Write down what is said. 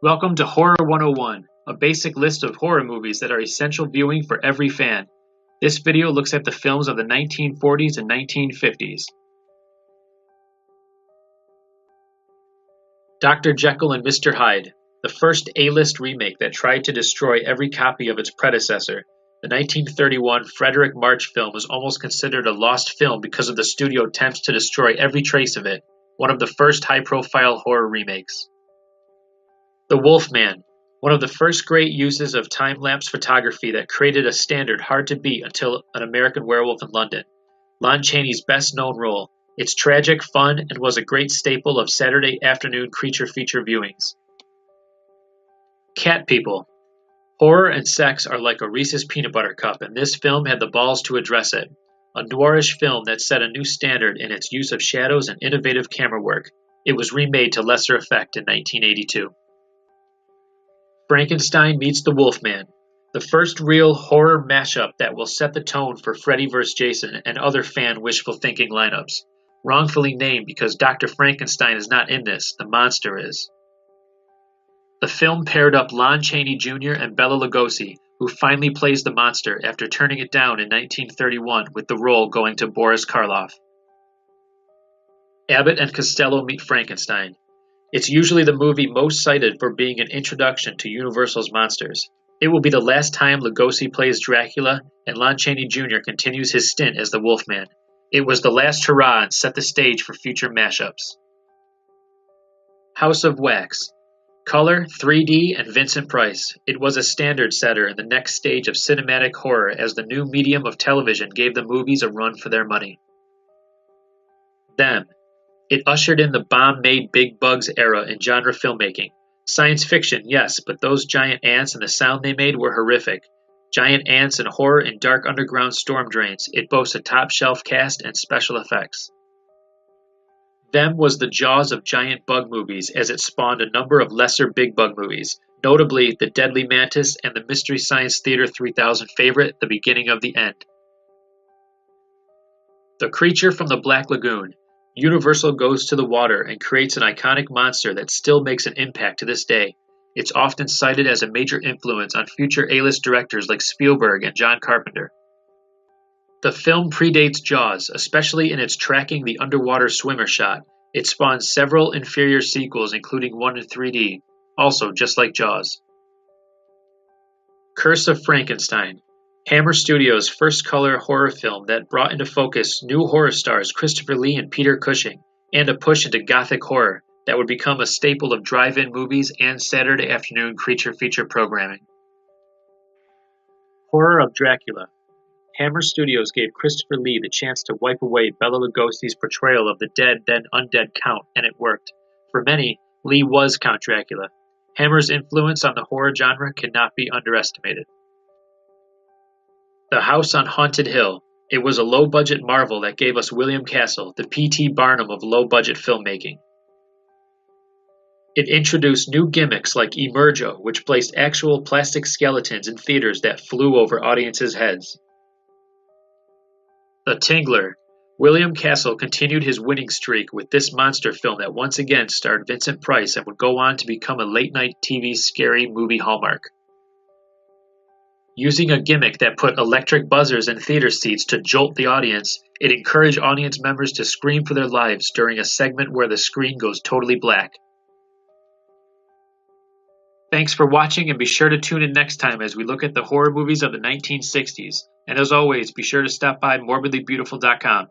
Welcome to Horror 101, a basic list of horror movies that are essential viewing for every fan. This video looks at the films of the 1940s and 1950s. Dr. Jekyll and Mr. Hyde, the first A-list remake that tried to destroy every copy of its predecessor. The 1931 Frederick March film is almost considered a lost film because of the studio attempts to destroy every trace of it, one of the first high-profile horror remakes. The Wolfman, one of the first great uses of time-lapse photography that created a standard hard to beat until An American Werewolf in London. Lon Chaney's best-known role. It's tragic, fun, and was a great staple of Saturday afternoon creature feature viewings. Cat People. Horror and sex are like a Reese's peanut butter cup, and this film had the balls to address it. A noirish film that set a new standard in its use of shadows and innovative camera work. It was remade to lesser effect in 1982. Frankenstein meets the Wolfman, the first real horror mashup that will set the tone for Freddy vs. Jason and other fan wishful thinking lineups. Wrongfully named because Dr. Frankenstein is not in this, the monster is. The film paired up Lon Chaney Jr. and Bela Lugosi, who finally plays the monster after turning it down in 1931 with the role going to Boris Karloff. Abbott and Costello meet Frankenstein. It's usually the movie most cited for being an introduction to Universal's monsters. It will be the last time Lugosi plays Dracula and Lon Chaney Jr. continues his stint as the Wolfman. It was the last hurrah and set the stage for future mashups. House of Wax. Color, 3D, and Vincent Price. It was a standard setter in the next stage of cinematic horror as the new medium of television gave the movies a run for their money. Them. It ushered in the bomb-made big bugs era in genre filmmaking. Science fiction, yes, but those giant ants and the sound they made were horrific. Giant ants and horror in dark underground storm drains. It boasts a top-shelf cast and special effects. Them was the Jaws of giant bug movies as it spawned a number of lesser big bug movies, notably The Deadly Mantis and the Mystery Science Theater 3000 favorite, The Beginning of the End. The Creature from the Black Lagoon. Universal goes to the water and creates an iconic monster that still makes an impact to this day. It's often cited as a major influence on future A-list directors like Spielberg and John Carpenter. The film predates Jaws, especially in its tracking the underwater swimmer shot. It spawned several inferior sequels, including one in 3D, also just like Jaws. Curse of Frankenstein. Hammer Studios' first color horror film that brought into focus new horror stars Christopher Lee and Peter Cushing, and a push into gothic horror that would become a staple of drive-in movies and Saturday afternoon creature feature programming. Horror of Dracula. Hammer Studios gave Christopher Lee the chance to wipe away Bela Lugosi's portrayal of the dead then undead Count, and it worked. For many, Lee was Count Dracula. Hammer's influence on the horror genre cannot be underestimated. The House on Haunted Hill. It was a low-budget marvel that gave us William Castle, the P.T. Barnum of low-budget filmmaking. It introduced new gimmicks like Emergo, which placed actual plastic skeletons in theaters that flew over audiences' heads. The Tingler. William Castle continued his winning streak with this monster film that once again starred Vincent Price and would go on to become a late-night TV scary movie hallmark. Using a gimmick that put electric buzzers in theater seats to jolt the audience, it encouraged audience members to scream for their lives during a segment where the screen goes totally black. Thanks for watching, and be sure to tune in next time as we look at the horror movies of the 1960s. And as always, be sure to stop by morbidlybeautiful.com.